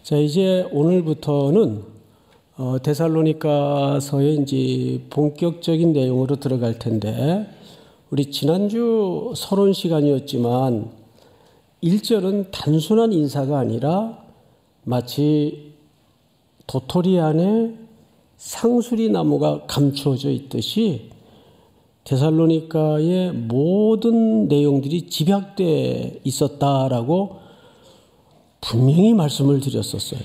자, 이제 오늘부터는 데살로니가서의 이제 본격적인 내용으로 들어갈 텐데, 우리 지난주 서론 시간이었지만 1절은 단순한 인사가 아니라 마치 도토리 안에 상수리 나무가 감추어져 있듯이 데살로니가의 모든 내용들이 집약되어 있었다라고 분명히 말씀을 드렸었어요.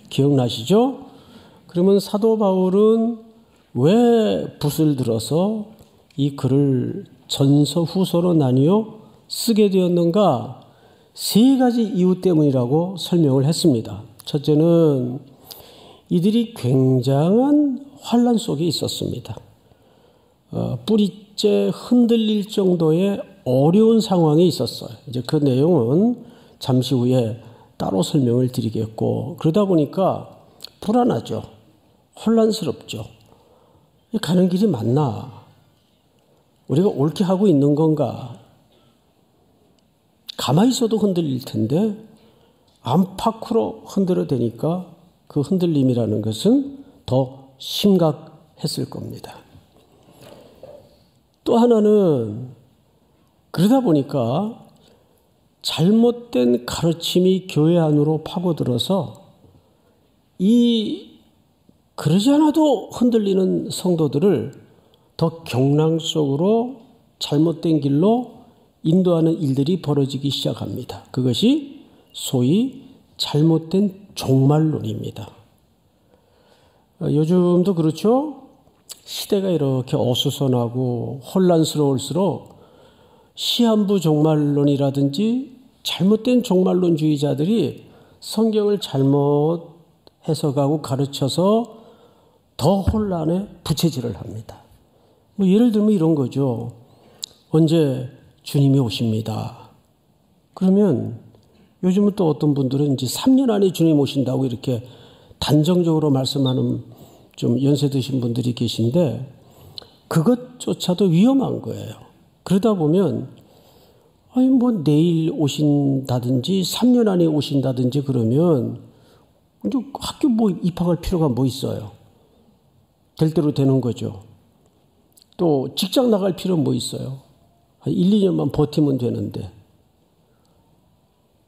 기억나시죠? 그러면 사도 바울은 왜 붓을 들어서 이 글을 전서 후서로 나뉘어 쓰게 되었는가? 세 가지 이유 때문이라고 설명을 했습니다. 첫째는 이들이 굉장한 환난 속에 있었습니다. 뿌리째 흔들릴 정도의 어려운 상황에 있었어요. 이제 그 내용은 잠시 후에 따로 설명을 드리겠고, 그러다 보니까 불안하죠. 혼란스럽죠. 가는 길이 맞나? 우리가 옳게 하고 있는 건가? 가만히 있어도 흔들릴 텐데 안팎으로 흔들어대니까 그 흔들림이라는 것은 더 심각했을 겁니다. 또 하나는 그러다 보니까 잘못된 가르침이 교회 안으로 파고들어서 그러지 않아도 흔들리는 성도들을 더 경랑 속으로 잘못된 길로 인도하는 일들이 벌어지기 시작합니다. 그것이 소위 잘못된 종말론입니다. 요즘도 그렇죠? 시대가 이렇게 어수선하고 혼란스러울수록 시한부 종말론이라든지 잘못된 종말론주의자들이 성경을 잘못 해석하고 가르쳐서 더 혼란에 부채질을 합니다. 예를 들면 이런 거죠. 언제 주님이 오십니다. 그러면 요즘은 또 어떤 분들은 이제 3년 안에 주님 오신다고 이렇게 단정적으로 말씀하는 좀 연세 드신 분들이 계신데, 그것조차도 위험한 거예요. 그러다 보면 내일 오신다든지 3년 안에 오신다든지 그러면 이제 학교 입학할 필요가 있어요. 될 대로 되는 거죠. 또 직장 나갈 필요 있어요. 한 1, 2년만 버티면 되는데.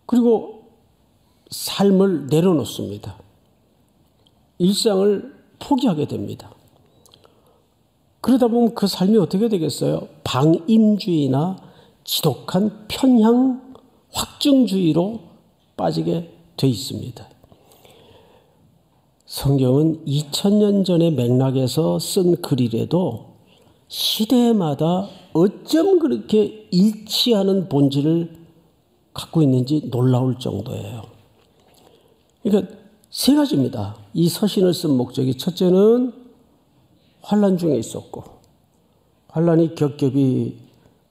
그리고 삶을 내려놓습니다. 일상을 포기하게 됩니다. 그러다 보면 그 삶이 어떻게 되겠어요? 방임주의나 지독한 편향 확증주의로 빠지게 돼 있습니다. 성경은 2000년 전의 맥락에서 쓴 글이라도 시대마다 어쩜 그렇게 일치하는 본질을 갖고 있는지 놀라울 정도예요. 그러니까 세 가지입니다. 이 서신을 쓴 목적이, 첫째는 환난 중에 있었고, 환난이 겹겹이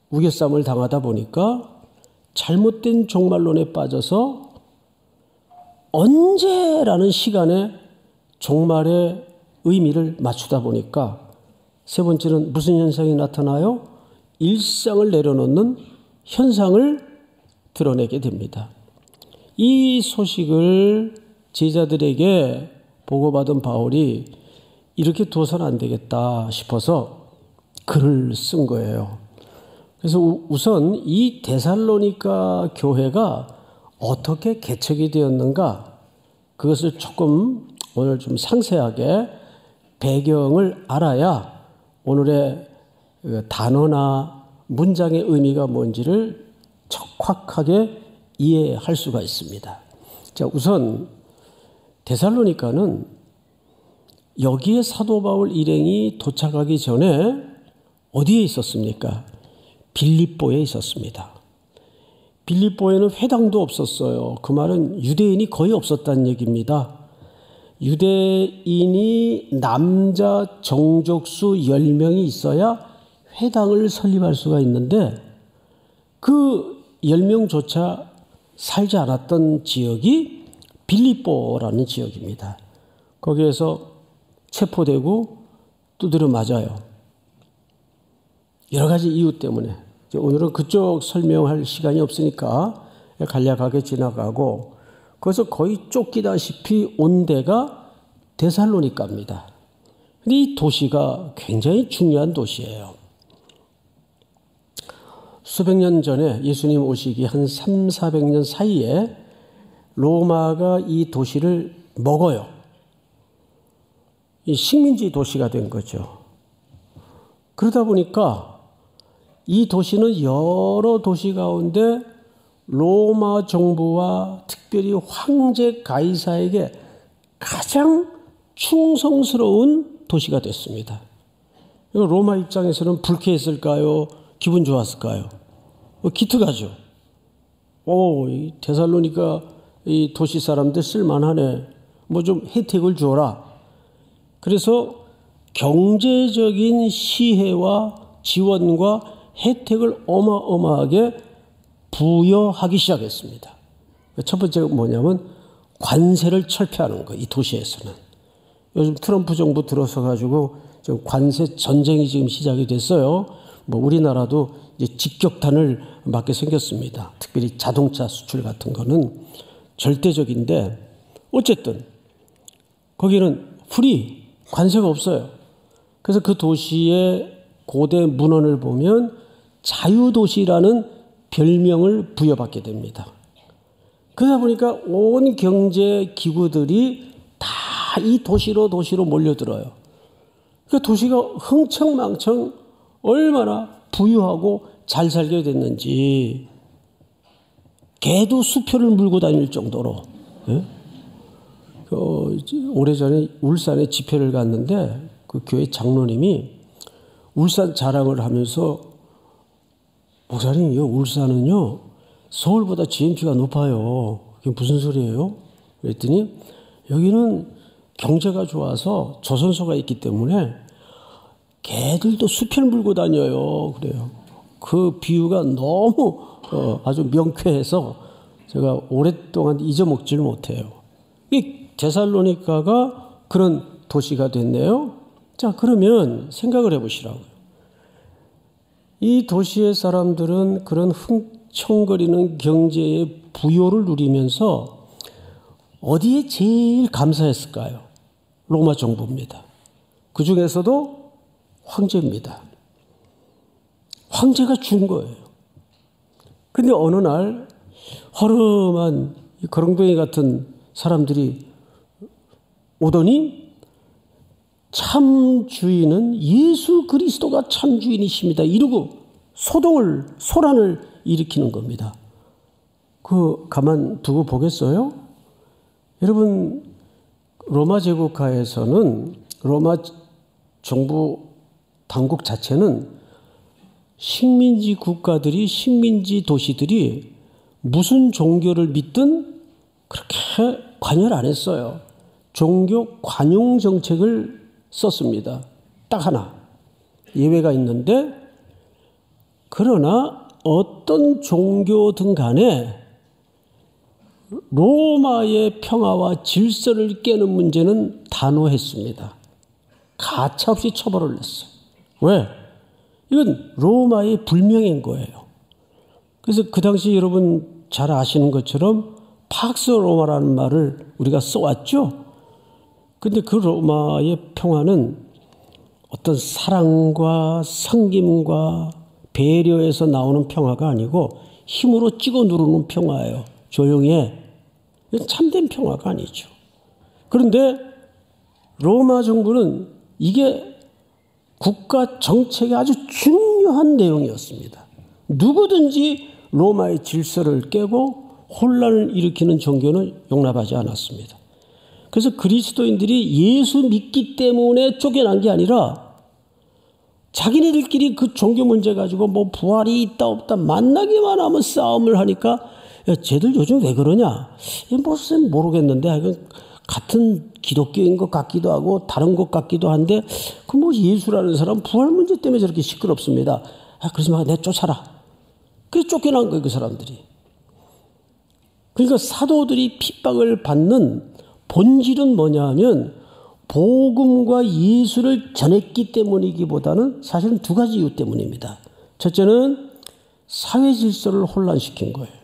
우겨쌈을 당하다 보니까 잘못된 종말론에 빠져서 언제라는 시간에 종말의 의미를 맞추다 보니까, 세 번째는 무슨 현상이 나타나요? 일상을 내려놓는 현상을 드러내게 됩니다. 이 소식을 제자들에게 보고받은 바울이 이렇게 둬서는 안 되겠다 싶어서 글을 쓴 거예요. 그래서 우선 이 데살로니가 교회가 어떻게 개척이 되었는가, 그것을 조금 오늘 좀 상세하게 배경을 알아야 오늘의 단어나 문장의 의미가 뭔지를 척확하게 이해할 수가 있습니다. 자, 우선 데살로니가는 여기에 사도 바울 일행이 도착하기 전에 어디에 있었습니까? 빌립보에 있었습니다. 빌립보에는 회당도 없었어요. 그 말은 유대인이 거의 없었다는 얘기입니다. 유대인이 남자 정족수 10명이 있어야 회당을 설립할 수가 있는데, 그 10명조차 살지 않았던 지역이 빌립보라는 지역입니다. 거기에서 체포되고 두드려 맞아요. 여러 가지 이유 때문에. 오늘은 그쪽 설명할 시간이 없으니까 간략하게 지나가고, 그래서 거의 쫓기다시피 온 데가 데살로니가입니다. 근데 이 도시가 굉장히 중요한 도시예요. 수백 년 전에 예수님 오시기 한 300~400년 사이에 로마가 이 도시를 먹어요. 이 식민지 도시가 된 거죠. 그러다 보니까 이 도시는 여러 도시 가운데 로마 정부와 특별히 황제 가이사에게 가장 충성스러운 도시가 됐습니다. 로마 입장에서는 불쾌했을까요? 기분 좋았을까요? 기특하죠. 이 데살로니가 이 도시 사람들 쓸만하네. 뭐 좀 혜택을 주어라. 그래서 경제적인 시혜와 지원과 혜택을 어마어마하게 부여하기 시작했습니다. 첫 번째가 뭐냐면 관세를 철폐하는 거예요. 이 도시에서는. 요즘 트럼프 정부 들어서 가지고 지금 관세 전쟁이 지금 시작이 됐어요. 뭐 우리나라도 이제 직격탄을 맞게 생겼습니다. 특별히 자동차 수출 같은 거는 절대적인데 어쨌든 거기는 프리 관세가 없어요. 그래서 그 도시의 고대 문헌을 보면 자유도시라는 별명을 부여받게 됩니다. 그러다 보니까 온 경제 기구들이 다 이 도시로 몰려들어요. 그 도시가 흥청망청 얼마나 부유하고 잘 살게 됐는지 개도 수표를 물고 다닐 정도로. 예? 오래전에 울산에 집회를 갔는데 그 교회 장로님이 울산 자랑을 하면서 목사님, 울산은요 서울보다 GNP가 높아요. 그게 무슨 소리예요? 그랬더니 여기는 경제가 좋아서 조선소가 있기 때문에 개들도 수표를 물고 다녀요. 그래요. 그 비유가 너무 아주 명쾌해서 제가 오랫동안 잊어먹지를 못해요. 이 데살로니가가 그런 도시가 됐네요. 자, 그러면 생각을 해보시라고요. 이 도시의 사람들은 그런 흥청거리는 경제의 부요를 누리면서 어디에 제일 감사했을까요? 로마 정부입니다. 그 중에서도 황제입니다. 황제가 준 거예요. 근데 어느 날 허름한 거렁뱅이 같은 사람들이 오더니 참 주인은 예수 그리스도가 참 주인이십니다. 이러고 소란을 일으키는 겁니다. 가만 두고 보겠어요? 여러분, 로마 제국하에서는 로마 정부 당국 자체는 식민지 국가들이, 식민지 도시들이 무슨 종교를 믿든 그렇게 관여를 안 했어요. 종교 관용 정책을 썼습니다. 딱 하나. 예외가 있는데, 그러나 어떤 종교든 간에 로마의 평화와 질서를 깨는 문제는 단호했습니다. 가차없이 처벌을 냈어요. 왜? 이건 로마의 불명예인 거예요. 그래서 그 당시 여러분 잘 아시는 것처럼 팍스 로마라는 말을 우리가 써왔죠. 근데 그 로마의 평화는 어떤 사랑과 섬김과 배려에서 나오는 평화가 아니고 힘으로 찍어 누르는 평화예요. 조용히 해. 참된 평화가 아니죠. 그런데 로마 정부는 이게 국가 정책의 아주 중요한 내용이었습니다. 누구든지 로마의 질서를 깨고 혼란을 일으키는 종교는 용납하지 않았습니다. 그래서 그리스도인들이 예수 믿기 때문에 쫓겨난 게 아니라 자기네들끼리 그 종교 문제 가지고 뭐 부활이 있다 없다 만나기만 하면 싸움을 하니까 야, 쟤들 요즘 왜 그러냐? 무슨 모르겠는데 같은 기독교인 것 같기도 하고 다른 것 같기도 한데 그 뭐 예수라는 사람 부활 문제 때문에 저렇게 시끄럽습니다. 그러지 마, 내 쫓아라. 그래서 쫓겨난 거예요, 그 사람들이. 그러니까 사도들이 핍박을 받는 본질은 뭐냐 하면 복음과 예수를 전했기 때문이기보다는 사실은 두 가지 이유 때문입니다. 첫째는 사회 질서를 혼란시킨 거예요.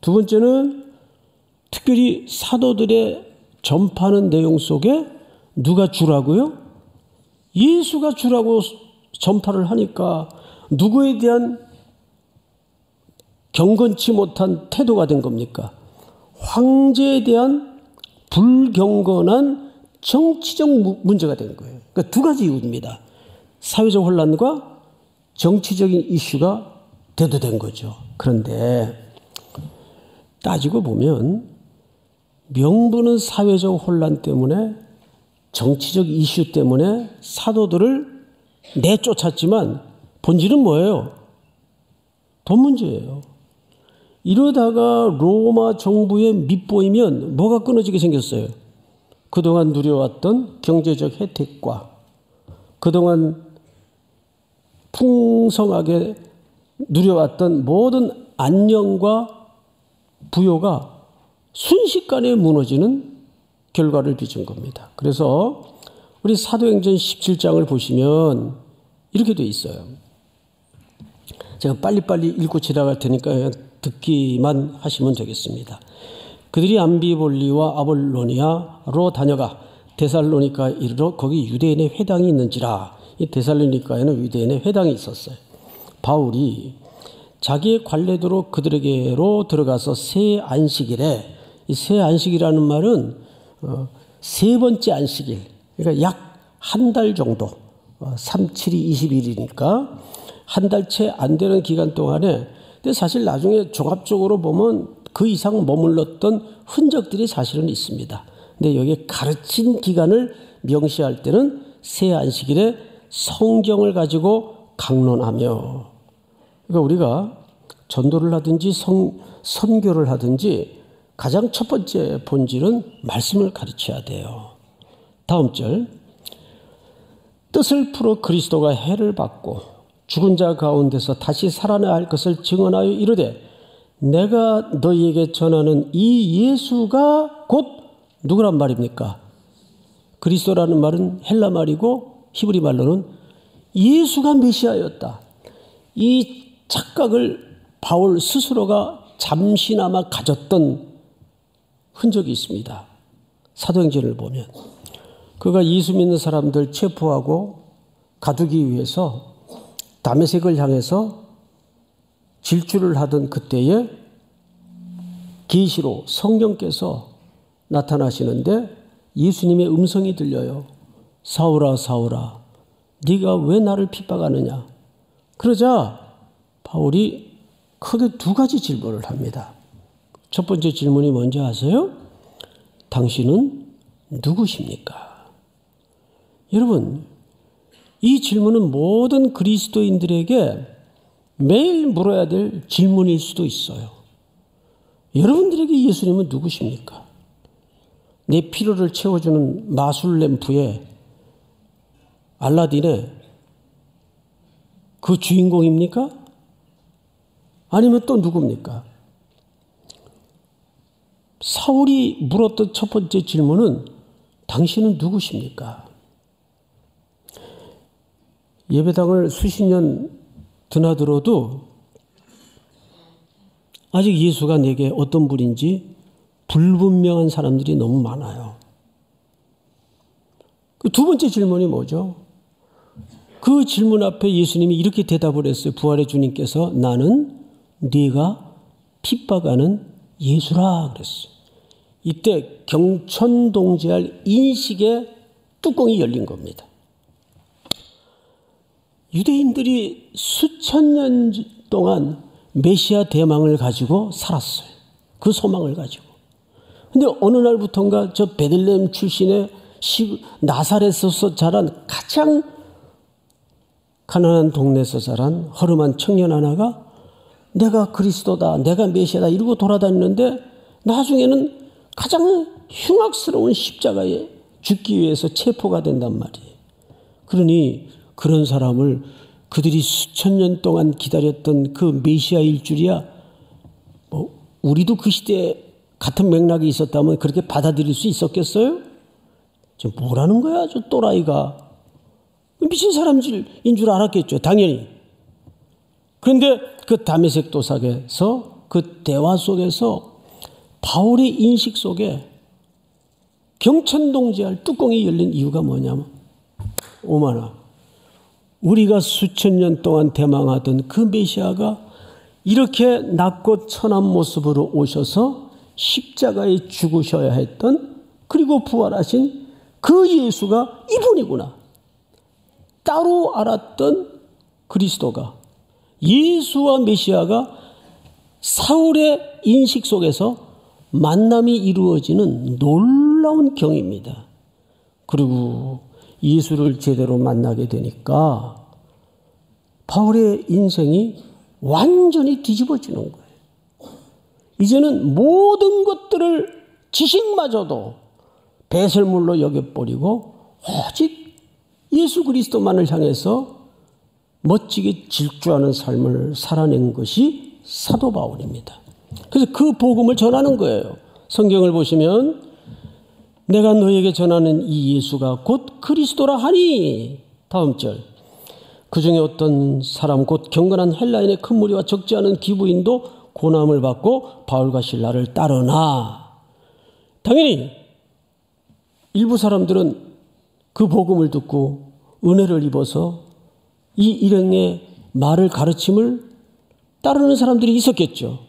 두 번째는 특별히 사도들의 전파하는 내용 속에 누가 주라고요? 예수가 주라고 전파를 하니까 누구에 대한 경건치 못한 태도가 된 겁니까? 황제에 대한 불경건한 정치적 문제가 된 거예요. 그러니까 두 가지 이유입니다. 사회적 혼란과 정치적인 이슈가 대두된 거죠. 그런데 따지고 보면 명분은 사회적 혼란 때문에 정치적 이슈 때문에 사도들을 내쫓았지만 본질은 뭐예요? 돈 문제예요. 이러다가 로마 정부에 밑보이면 뭐가 끊어지게 생겼어요? 그동안 누려왔던 경제적 혜택과 그동안 풍성하게 누려왔던 모든 안녕과 부요가 순식간에 무너지는 결과를 빚은 겁니다. 그래서 우리 사도행전 17장을 보시면 이렇게 돼 있어요. 제가 빨리빨리 읽고 지나갈 테니까 그냥 듣기만 하시면 되겠습니다. 그들이 암비볼리와 아볼로니아로 다녀가 데살로니카에 이르러 거기 유대인의 회당이 있는지라. 이 데살로니카에는 유대인의 회당이 있었어요. 바울이 자기의 관례대로 그들에게로 들어가서 새 안식일에, 이 새 안식이라는 말은 세 번째 안식일, 그러니까 약 한 달 정도, 3, 7이 20일이니까 한 달 채 안 되는 기간 동안에, 근데 사실 나중에 종합적으로 보면 그 이상 머물렀던 흔적들이 사실은 있습니다. 근데 여기에 가르친 기간을 명시할 때는 새 안식일에 성경을 가지고 강론하며, 그러니까 우리가 전도를 하든지 선교를 하든지 가장 첫 번째 본질은 말씀을 가르쳐야 돼요. 다음 절. 뜻을 풀어 그리스도가 해를 받고 죽은 자 가운데서 다시 살아나야 할 것을 증언하여 이르되 내가 너희에게 전하는 이 예수가 곧 누구란 말입니까? 그리스도라는 말은 헬라 말이고 히브리 말로는 예수가 메시아였다. 이 착각을 바울 스스로가 잠시나마 가졌던 흔적이 있습니다. 사도행전을 보면 그가 예수 믿는 사람들 체포하고 가두기 위해서 다메섹을 향해서 질주를 하던 그때에 계시로 성령께서 나타나시는데 예수님의 음성이 들려요. 사울아 사울아 네가 왜 나를 핍박하느냐. 그러자 바울이 크게 두 가지 질문을 합니다. 첫 번째 질문이 뭔지 아세요? 당신은 누구십니까? 여러분, 이 질문은 모든 그리스도인들에게 매일 물어야 될 질문일 수도 있어요. 여러분들에게 예수님은 누구십니까? 내 피로를 채워주는 마술 램프의 알라딘의 그 주인공입니까? 아니면 또 누굽니까? 사울이 물었던 첫 번째 질문은 당신은 누구십니까? 예배당을 수십 년 드나들어도 아직 예수가 내게 어떤 분인지 불분명한 사람들이 너무 많아요. 그 두 번째 질문이 뭐죠? 그 질문 앞에 예수님이 이렇게 대답을 했어요. 부활의 주님께서 나는 네가 핍박하는 예수라 그랬어요. 이때 경천동지할 인식의 뚜껑이 열린 겁니다. 유대인들이 수천 년 동안 메시아 대망을 가지고 살았어요. 그 소망을 가지고. 근데 어느 날부턴가 저 베들레헴 출신의 나사렛에서 자란 가장 가난한 동네에서 자란 허름한 청년 하나가 내가 그리스도다, 내가 메시아다 이러고 돌아다니는데 나중에는 가장 흉악스러운 십자가에 죽기 위해서 체포가 된단 말이에요. 그러니 그런 사람을 그들이 수천 년 동안 기다렸던 그 메시아일 줄이야 우리도 그 시대에 같은 맥락이 있었다면 그렇게 받아들일 수 있었겠어요? 지금 뭐라는 거야 저 또라이가. 미친 사람인 줄 알았겠죠. 당연히. 그런데 그 다메섹 도삭에서 그 대화 속에서 바울의 인식 속에 경천동지할 뚜껑이 열린 이유가 뭐냐면, 오마나 우리가 수천 년 동안 대망하던 그 메시아가 이렇게 낮고 천한 모습으로 오셔서 십자가에 죽으셔야 했던, 그리고 부활하신 그 예수가 이분이구나. 따로 알았던 그리스도가, 예수와 메시아가 사울의 인식 속에서 만남이 이루어지는 놀라운 경입니다. 그리고 예수를 제대로 만나게 되니까 바울의 인생이 완전히 뒤집어지는 거예요. 이제는 모든 것들을, 지식마저도 배설물로 여겨버리고 오직 예수 그리스도만을 향해서 멋지게 질주하는 삶을 살아낸 것이 사도 바울입니다. 그래서 그 복음을 전하는 거예요. 성경을 보시면 내가 너에게 전하는 이 예수가 곧 그리스도라 하니, 다음 절, 그 중에 어떤 사람 곧 경건한 헬라인의 큰 무리와 적지 않은 기부인도 고난을 받고 바울과 실라를 따르나. 당연히 일부 사람들은 그 복음을 듣고 은혜를 입어서 이 일행의 말을, 가르침을 따르는 사람들이 있었겠죠.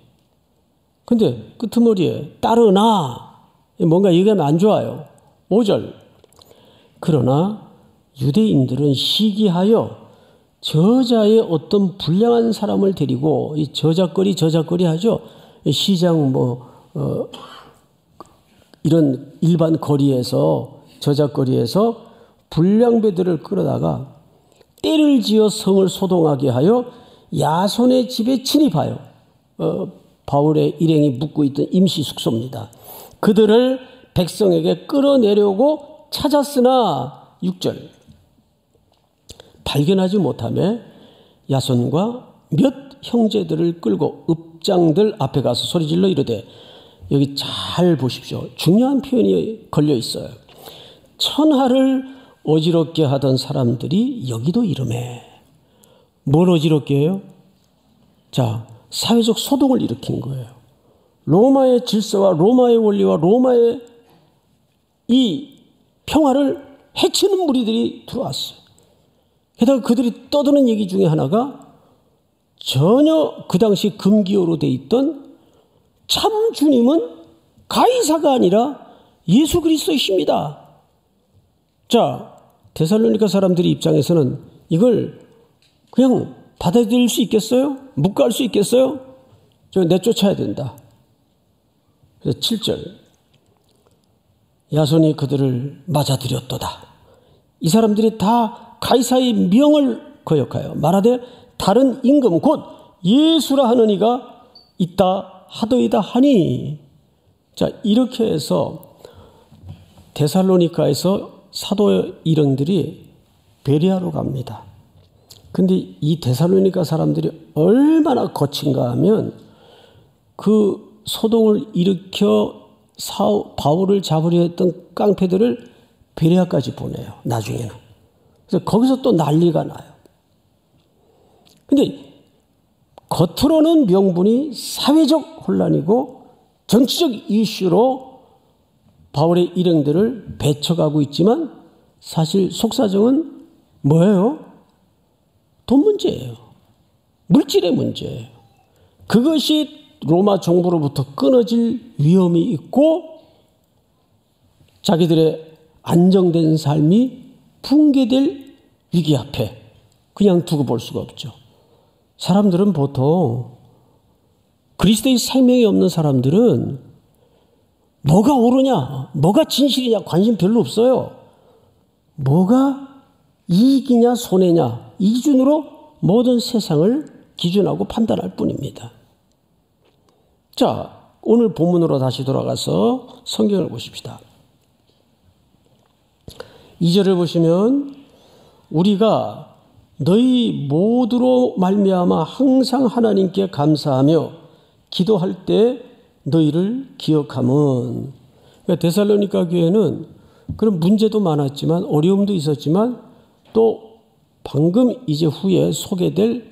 근데 끄트머리에 따르나 뭔가 얘기하면 안 좋아요. 5절, 그러나 유대인들은 시기하여 저자의 어떤 불량한 사람을 데리고, 이 저작거리 하죠. 시장 이런 일반 거리에서, 저작거리에서 불량배들을 끌어다가 때를 지어 성을 소동하게 하여 야손의 집에 침입하여, 바울의 일행이 묵고 있던 임시 숙소입니다. 그들을 백성에게 끌어내려고 찾았으나, 6절, 발견하지 못하며 야손과 몇 형제들을 끌고 읍장들 앞에 가서 소리질러 이르되, 여기 잘 보십시오. 중요한 표현이 걸려 있어요. 천하를 어지럽게 하던 사람들이 여기도 이름해. 뭘 어지럽게 해요? 자, 사회적 소동을 일으킨 거예요. 로마의 질서와 로마의 원리와 로마의 이 평화를 해치는 무리들이 들어왔어요. 게다가 그들이 떠드는 얘기 중에 하나가 전혀 그 당시 금기어로 돼 있던 참 주님은 가이사가 아니라 예수 그리스도이십니다. 자, 데살로니가 사람들의 입장에서는 이걸 그냥 받아들일 수 있겠어요? 묵과할 수 있겠어요? 저 내쫓아야 된다. 그래서 7절, 야손이 그들을 맞아들였도다. 이 사람들이 다 가이사의 명을 거역하여 말하되 다른 임금 곧 예수라 하는 이가 있다 하더이다 하니. 자, 이렇게 해서 데살로니가에서 사도 일행들이 베레아로 갑니다. 근데 이 데살로니가 사람들이 얼마나 거친가 하면 그 소동을 일으켜 바울을 잡으려 했던 깡패들을 베레아까지 보내요. 나중에는. 그래서 거기서 또 난리가 나요. 근데 겉으로는 명분이 사회적 혼란이고 정치적 이슈로 바울의 일행들을 배척하고 있지만 사실 속사정은 뭐예요? 돈 문제예요. 물질의 문제예요. 그것이 로마 정부로부터 끊어질 위험이 있고 자기들의 안정된 삶이 붕괴될 위기 앞에 그냥 두고 볼 수가 없죠. 사람들은 보통 그리스도의 생명이 없는 사람들은 뭐가 옳으냐, 뭐가 진실이냐 관심 별로 없어요. 뭐가 이익이냐 손해냐 이 기준으로 모든 세상을 기준하고 판단할 뿐입니다. 자, 오늘 본문으로 다시 돌아가서 성경을 보십시다. 2절을 보시면 우리가 너희 모두로 말미암아 항상 하나님께 감사하며 기도할 때 너희를 기억함은. 그러니까 데살로니가 교회는 그런 문제도 많았지만 어려움도 있었지만 또 방금 이제 후에 소개될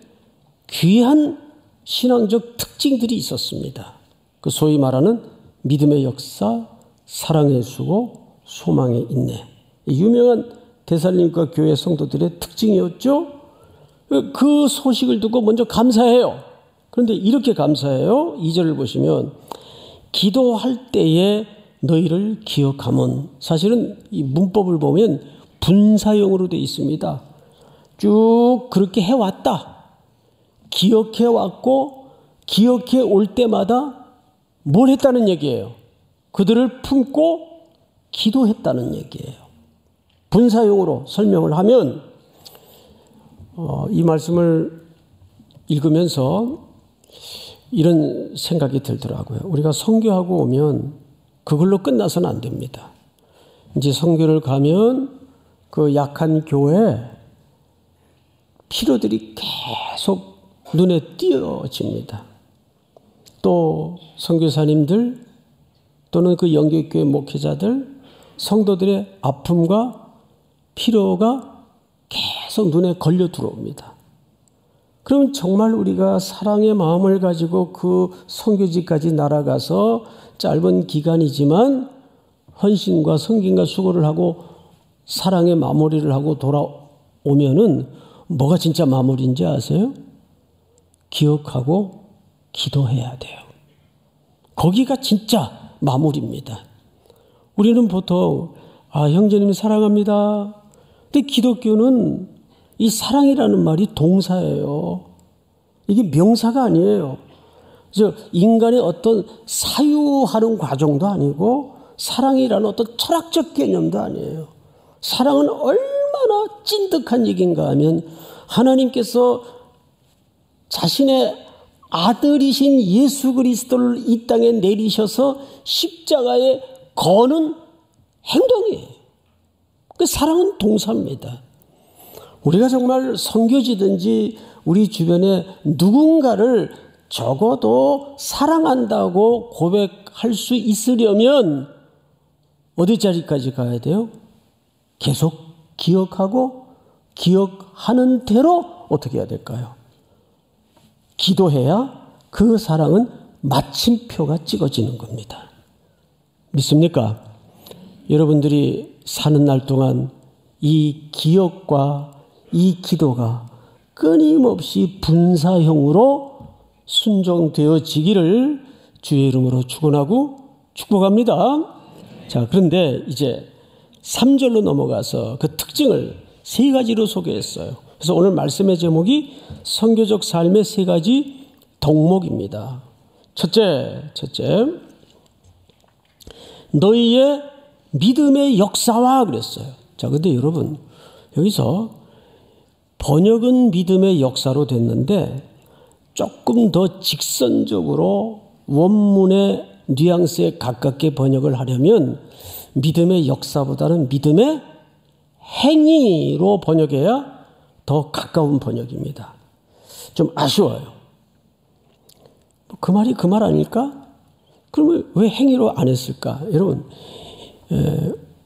귀한 신앙적 특징들이 있었습니다. 그 소위 말하는 믿음의 역사, 사랑의 수고, 소망의 인내. 유명한 데살로니가 교회 성도들의 특징이었죠. 그 소식을 듣고 먼저 감사해요. 그런데 이렇게 감사해요. 2절을 보시면 기도할 때에 너희를 기억하면, 사실은 이 문법을 보면 분사형으로 되어 있습니다. 쭉 그렇게 해왔다. 기억해왔고 기억해 올 때마다 뭘 했다는 얘기예요? 그들을 품고 기도했다는 얘기예요. 분사형으로 설명을 하면 이 말씀을 읽으면서 이런 생각이 들더라고요. 우리가 선교하고 오면 그걸로 끝나서는 안 됩니다. 이제 선교를 가면 그 약한 교회에 필요들이 계속 눈에 띄어집니다. 또 선교사님들 또는 그 영계교회 목회자들, 성도들의 아픔과 필요가 계속 눈에 걸려 들어옵니다. 그럼 정말 우리가 사랑의 마음을 가지고 그 선교지까지 날아가서 짧은 기간이지만 헌신과 성김과 수고를 하고 사랑의 마무리를 하고 돌아오면은 뭐가 진짜 마무리인지 아세요? 기억하고 기도해야 돼요. 거기가 진짜 마무리입니다. 우리는 보통 형제님 사랑합니다. 근데 기독교는 이 사랑이라는 말이 동사예요. 이게 명사가 아니에요. 그래서 인간의 어떤 사유하는 과정도 아니고 사랑이라는 어떤 철학적 개념도 아니에요. 사랑은 얼마나 찐득한 얘기인가 하면 하나님께서 자신의 아들이신 예수 그리스도를 이 땅에 내리셔서 십자가에 거는 행동이에요. 그 사랑은 동사입니다. 우리가 정말 선교지든지 우리 주변에 누군가를 적어도 사랑한다고 고백할 수 있으려면 어디 자리까지 가야 돼요? 계속 기억하고 기억하는 대로 어떻게 해야 될까요? 기도해야 그 사랑은 마침표가 찍어지는 겁니다. 믿습니까? 여러분들이 사는 날 동안 이 기억과 이 기도가 끊임없이 분사형으로 순종되어지기를 주의 이름으로 축원하고 축복합니다. 자, 그런데 이제 3절로 넘어가서 그 특징을 세 가지로 소개했어요. 그래서 오늘 말씀의 제목이 선교적 삶의 세 가지 덕목입니다. 첫째, 너희의 믿음의 역사와 그랬어요. 자, 근데 여러분, 여기서 번역은 믿음의 역사로 됐는데 조금 더 직선적으로 원문의 뉘앙스에 가깝게 번역을 하려면 믿음의 역사보다는 믿음의 행위로 번역해야 더 가까운 번역입니다. 좀 아쉬워요. 그 말이 그 말 아닐까? 그러면 왜 행위로 안 했을까? 여러분,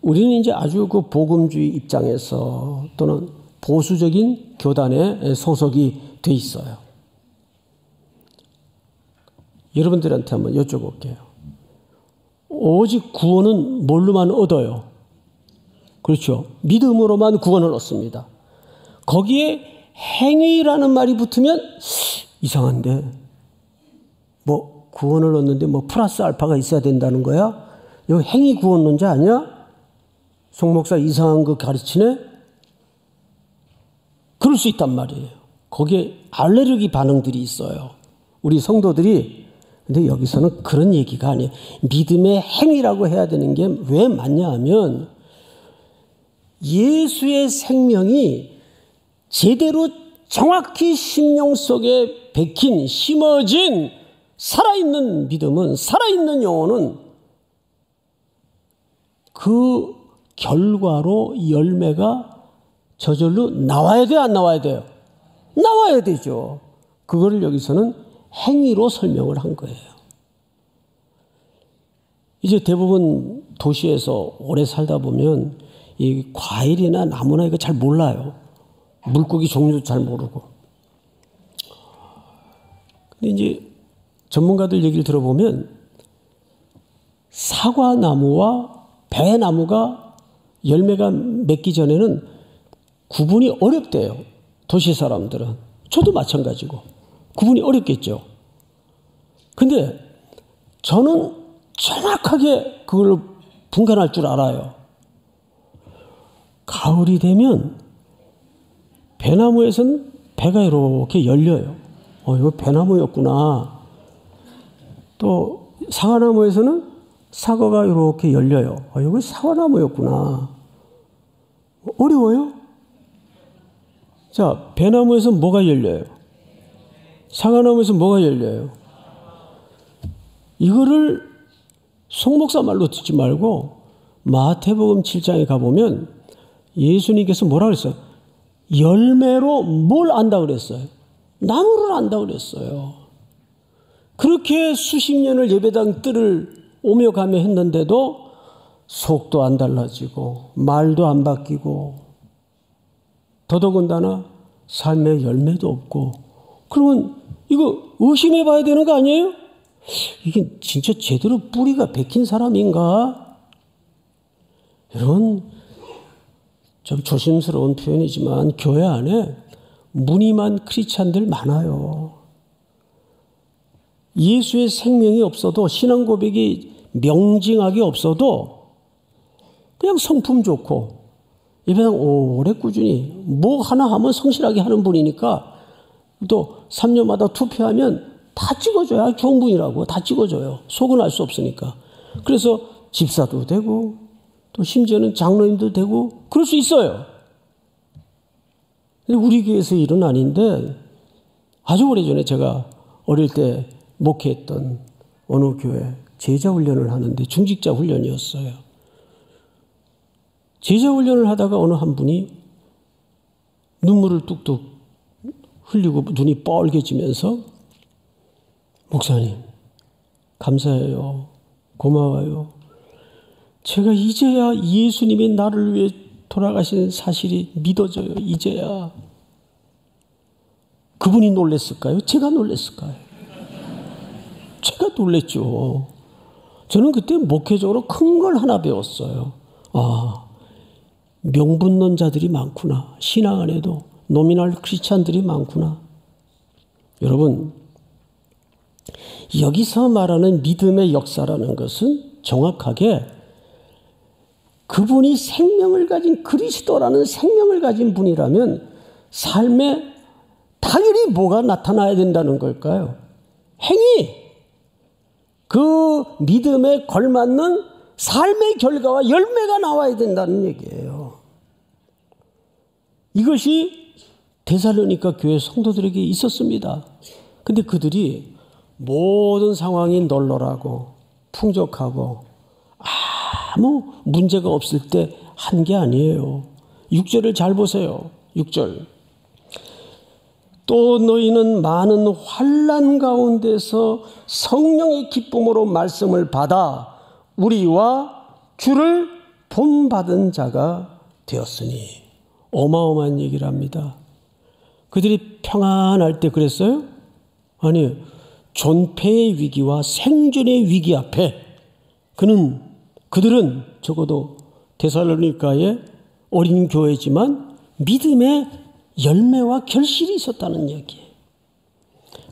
우리는 이제 아주 그 복음주의 입장에서 또는 보수적인 교단에 소속이 돼 있어요. 여러분들한테 한번 여쭤볼게요. 오직 구원은 뭘로만 얻어요? 그렇죠. 믿음으로만 구원을 얻습니다. 거기에 행위라는 말이 붙으면 이상한데, 뭐 구원을 얻는데 뭐 플러스 알파가 있어야 된다는 거야? 이거 행위 구원론자 아니야? 송 목사 이상한 거 가르치네? 그럴 수 있단 말이에요. 거기에 알레르기 반응들이 있어요. 우리 성도들이. 근데 여기서는 그런 얘기가 아니에요. 믿음의 행위라고 해야 되는 게 왜 맞냐 하면 예수의 생명이 제대로 정확히 심령 속에 박힌, 심어진 살아있는 믿음은, 살아있는 영혼은 그 결과로 열매가 저절로 나와야 돼요, 안 나와야 돼요? 나와야 되죠. 그거를 여기서는 행위로 설명을 한 거예요. 이제 대부분 도시에서 오래 살다 보면 이 과일이나 나무나 이거 잘 몰라요. 물고기 종류도 잘 모르고. 근데 이제 전문가들 얘기를 들어보면 사과나무와 배나무가 열매가 맺기 전에는 구분이 어렵대요. 도시 사람들은. 저도 마찬가지고. 구분이 어렵겠죠. 근데 저는 정확하게 그걸 분간할 줄 알아요. 가을이 되면 배나무에서는 배가 이렇게 열려요. 이거 배나무였구나. 또 사과나무에서는 사과가 이렇게 열려요. 이거 사과나무였구나. 어려워요? 자, 배나무에서 뭐가 열려요? 사과나무에서 뭐가 열려요? 이거를 송목사 말로 듣지 말고 마태복음 7장에 가보면 예수님께서 뭐라 그랬어요? 열매로 뭘 안다 그랬어요? 나무를 안다 그랬어요. 그렇게 수십 년을 예배당 뜰을 오며 가며 했는데도 속도 안 달라지고 말도 안 바뀌고 더더군다나 삶의 열매도 없고 그러면 이거 의심해 봐야 되는 거 아니에요? 이게 진짜 제대로 뿌리가 박힌 사람인가? 이런 좀 조심스러운 표현이지만 교회 안에 무늬만 크리스찬들 많아요. 예수의 생명이 없어도 신앙 고백이 명징하게 없어도 그냥 성품 좋고 예배당 오래 꾸준히 뭐 하나 하면 성실하게 하는 분이니까 또 3년마다 투표하면 다 찍어줘야 좋은 분이라고 다 찍어줘요. 속은 알 수 없으니까. 그래서 집사도 되고 또 심지어는 장로님도 되고 그럴 수 있어요. 근데 우리 교회에서 일은 아닌데 아주 오래전에 제가 어릴 때 목회했던 어느 교회 제자 훈련을 하는데 중직자 훈련이었어요. 제자 훈련을 하다가 어느 한 분이 눈물을 뚝뚝 흘리고 눈이 뻘개지면서 목사님 감사해요. 고마워요. 제가 이제야 예수님이 나를 위해 돌아가신 사실이 믿어져요. 이제야. 그분이 놀랬을까요? 제가 놀랬을까요? 제가 놀랬죠. 저는 그때 목회적으로 큰 걸 하나 배웠어요. 명분론자들이 많구나. 신앙 안에도 노미널 크리스찬들이 많구나. 여러분, 여기서 말하는 믿음의 역사라는 것은 정확하게 그분이 생명을 가진 그리스도라는 생명을 가진 분이라면 삶에 당연히 뭐가 나타나야 된다는 걸까요? 행위! 그 믿음에 걸맞는 삶의 결과와 열매가 나와야 된다는 얘기예요. 이것이 데살로니가 교회 성도들에게 있었습니다. 근데 그들이 모든 상황이 널널하고 풍족하고 아무 문제가 없을 때 한 게 아니에요. 6절을 잘 보세요. 6절. 또 너희는 많은 환난 가운데서 성령의 기쁨으로 말씀을 받아 우리와 주를 본받은 자가 되었으니. 어마어마한 얘기를 합니다. 그들이 평안할 때 그랬어요? 아니, 존폐의 위기와 생존의 위기 앞에 그들은 적어도 데살로니가의 어린 교회지만 믿음의 열매와 결실이 있었다는 얘기예요.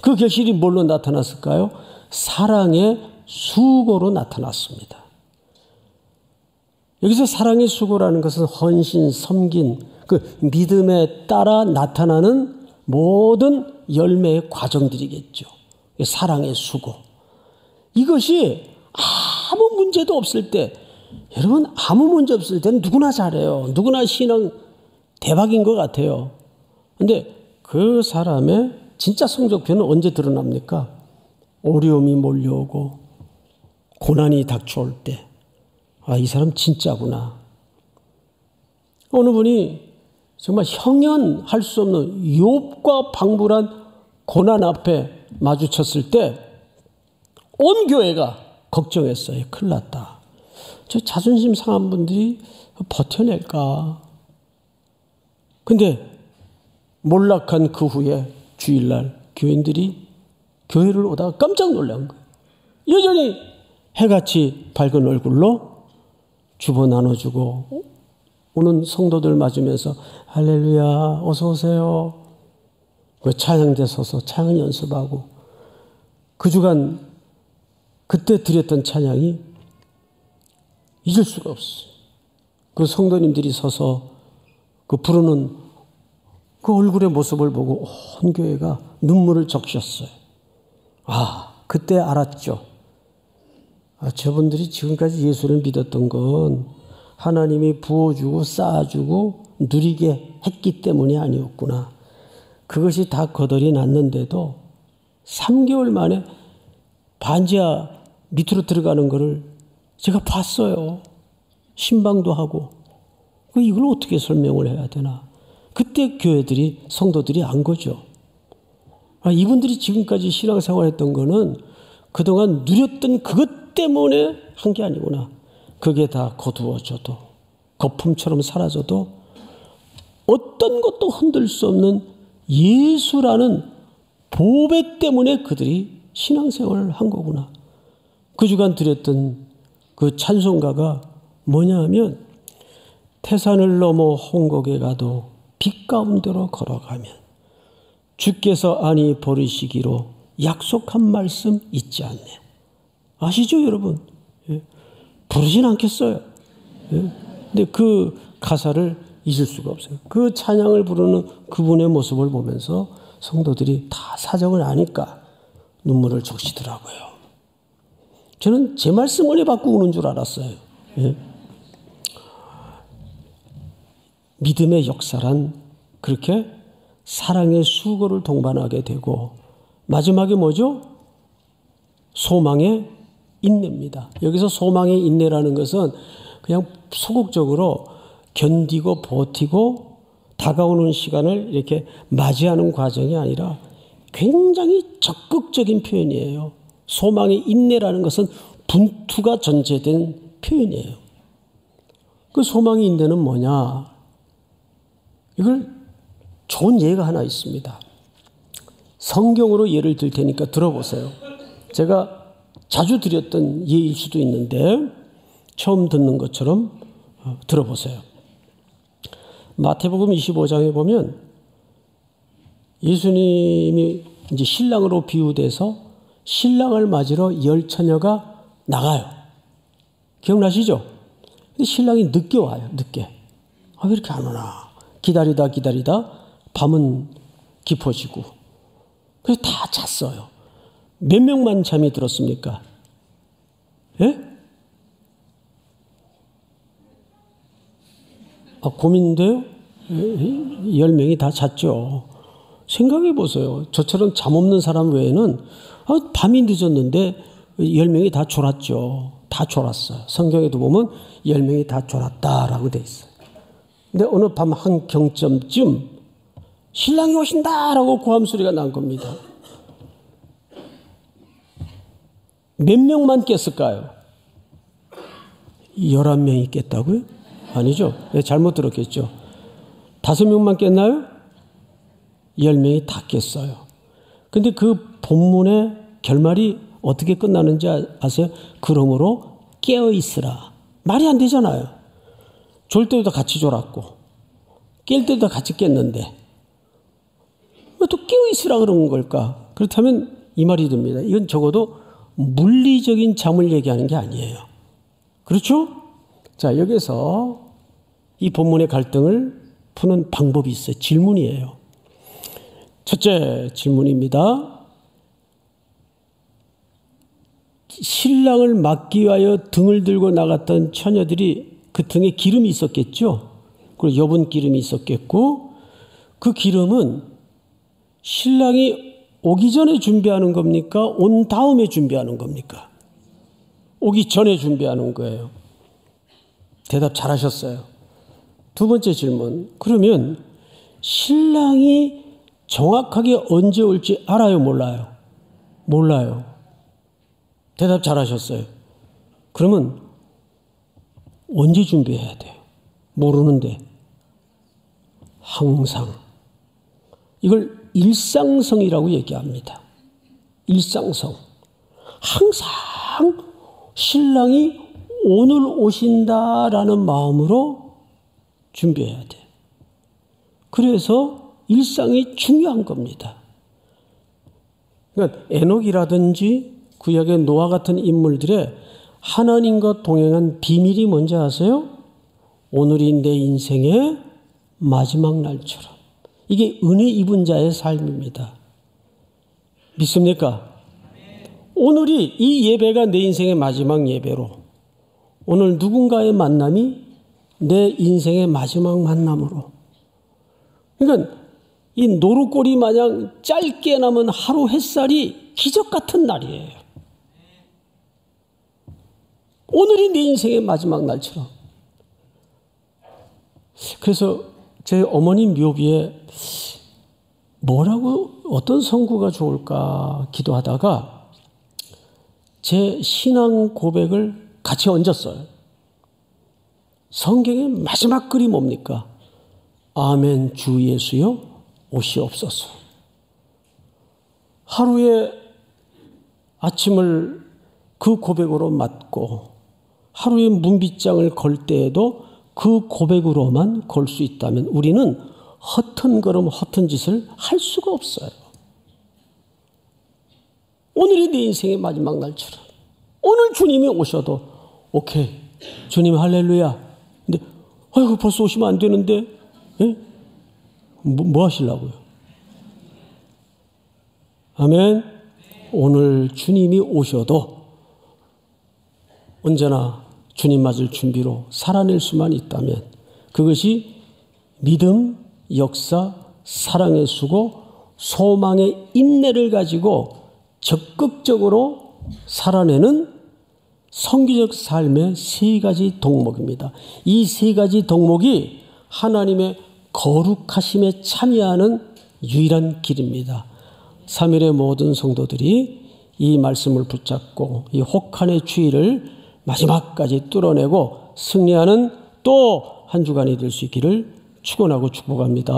그 결실이 뭘로 나타났을까요? 사랑의 수고로 나타났습니다. 여기서 사랑의 수고라는 것은 헌신, 섬긴 그 믿음에 따라 나타나는 모든 열매의 과정들이겠죠. 사랑의 수고. 이것이 아무 문제도 없을 때, 여러분 아무 문제 없을 때는 누구나 잘해요. 누구나 신앙 대박인 것 같아요. 근데 그 사람의 진짜 성적표는 언제 드러납니까? 어려움이 몰려오고 고난이 닥쳐올 때, 이 사람 진짜구나. 어느 분이 정말 형연할 수 없는 욥과 방불한 고난 앞에 마주쳤을 때 온 교회가 걱정했어요. 큰일 났다. 저 자존심 상한 분들이 버텨낼까. 근데 몰락한 그 후에 주일날 교인들이 교회를 오다가 깜짝 놀란 거예요. 여전히 해같이 밝은 얼굴로 주보 나눠주고 오는 성도들 맞으면서 할렐루야 어서 오세요. 그 찬양대 서서 찬양 연습하고 그 주간 그때 드렸던 찬양이 잊을 수가 없어요. 그 성도님들이 서서 그 부르는 그 얼굴의 모습을 보고 온 교회가 눈물을 적셨어요. 아, 그때 알았죠. 아, 저분들이 지금까지 예수를 믿었던 건 하나님이 부어주고 쌓아주고 누리게 했기 때문이 아니었구나. 그것이 다 거덜이 났는데도 3개월 만에 반지하 밑으로 들어가는 거를 제가 봤어요. 신방도 하고. 이걸 어떻게 설명을 해야 되나. 그때 교회들이 성도들이 안 거죠. 아, 이분들이 지금까지 신앙생활 했던 거는 그동안 누렸던 그것 때문에 한 게 아니구나. 그게 다 거두어져도 거품처럼 사라져도 어떤 것도 흔들 수 없는 예수라는 보배 때문에 그들이 신앙생활을 한 거구나. 그 주간 드렸던 그 찬송가가 뭐냐 하면 태산을 넘어 홍곡에 가도 빛 가운데로 걸어가면 주께서 안히 버리시기로 약속한 말씀 잊지 않네. 아시죠 여러분? 예. 부르진 않겠어요. 예. 근데 그 가사를 잊을 수가 없어요. 그 찬양을 부르는 그분의 모습을 보면서 성도들이 다 사정을 아니까 눈물을 적시더라고요. 저는 제 말씀 은혜 받고 우는 줄 알았어요. 예. 믿음의 역사란 그렇게 사랑의 수고를 동반하게 되고 마지막에 뭐죠? 소망의 인내입니다. 여기서 소망의 인내라는 것은 그냥 소극적으로 견디고 버티고 다가오는 시간을 이렇게 맞이하는 과정이 아니라 굉장히 적극적인 표현이에요. 소망의 인내라는 것은 분투가 전제된 표현이에요. 그 소망의 인내는 뭐냐? 이걸 좋은 예가 하나 있습니다. 성경으로 예를 들 테니까 들어보세요. 제가 자주 드렸던 예일 수도 있는데 처음 듣는 것처럼 들어보세요. 마태복음 25장에 보면 예수님이 이제 신랑으로 비유돼서 신랑을 맞으러 열 처녀가 나가요. 기억나시죠? 근데 신랑이 늦게 와요. 늦게. 아, 왜 이렇게 안 오나? 기다리다 밤은 깊어지고 그래서 다 잤어요. 몇 명만 잠이 들었습니까? 예? 아, 고민돼요? 10명이 다 잤죠. 생각해 보세요. 저처럼 잠 없는 사람 외에는 밤이 늦었는데 10명이 다 졸았죠. 다 졸았어요. 성경에도 보면 10명이 다 졸았다라고 돼 있어요. 근데 어느 밤 한 경점쯤 신랑이 오신다라고 고함 소리가 난 겁니다. 몇 명만 깼을까요? 11명이 깼다고요? 아니죠. 잘못 들었겠죠. 5명만 깼나요? 10명이 다 깼어요. 근데 그 본문의 결말이 어떻게 끝나는지 아세요? 그러므로 깨어있으라. 말이 안 되잖아요. 졸 때도 같이 졸았고 깰 때도 같이 깼는데 왜 또 깨어있으라 그런 걸까? 그렇다면 이 말이 듭니다. 이건 적어도 물리적인 잠을 얘기하는 게 아니에요. 그렇죠? 자, 여기서 이 본문의 갈등을 푸는 방법이 있어요. 질문이에요. 첫째 질문입니다. 신랑을 맞기 위하여 등을 들고 나갔던 처녀들이 그 등에 기름이 있었겠죠. 그리고 여분 기름이 있었겠고 그 기름은 신랑이 오기 전에 준비하는 겁니까? 온 다음에 준비하는 겁니까? 오기 전에 준비하는 거예요. 대답 잘하셨어요. 두 번째 질문. 그러면 신랑이 정확하게 언제 올지 알아요? 몰라요? 몰라요. 대답 잘하셨어요. 그러면 언제 준비해야 돼요? 모르는데. 항상. 이걸 일상성이라고 얘기합니다. 일상성. 항상 신랑이 오늘 오신다라는 마음으로 준비해야 돼. 그래서 일상이 중요한 겁니다. 그러니까 에녹이라든지 구약의 노아 같은 인물들의 하나님과 동행한 비밀이 뭔지 아세요? 오늘이 내 인생의 마지막 날처럼. 이게 은혜 입은 자의 삶입니다. 믿습니까? 오늘이 이 예배가 내 인생의 마지막 예배로, 오늘 누군가의 만남이 내 인생의 마지막 만남으로. 그러니까 이 노루꼬리 마냥 짧게 남은 하루 햇살이 기적 같은 날이에요. 오늘이 내 인생의 마지막 날처럼. 그래서 제 어머니 묘비에 뭐라고 어떤 성구가 좋을까 기도하다가 제 신앙 고백을 같이 얹었어요. 성경의 마지막 글이 뭡니까? 아멘 주 예수여 오시옵소서. 하루에 아침을 그 고백으로 맞고 하루에 문빗장을 걸 때에도 그 고백으로만 걸 수 있다면 우리는 허튼 걸음 허튼 짓을 할 수가 없어요. 오늘이 내 인생의 마지막 날처럼. 오늘 주님이 오셔도 오케이 주님 할렐루야. 근데 아이고 벌써 오시면 안 되는데 예? 뭐 하시려고요? 아멘. 오늘 주님이 오셔도 언제나 주님 맞을 준비로 살아낼 수만 있다면 그것이 믿음, 역사, 사랑의 수고, 소망의 인내를 가지고 적극적으로 살아내는 성기적 삶의 세 가지 덕목입니다. 이 세 가지 덕목이 하나님의 거룩하심에 참여하는 유일한 길입니다. 3일의 모든 성도들이 이 말씀을 붙잡고 이 혹한의 추위를 마지막까지 뚫어내고 승리하는 또 한 주간이 될 수 있기를 축원하고 축복합니다.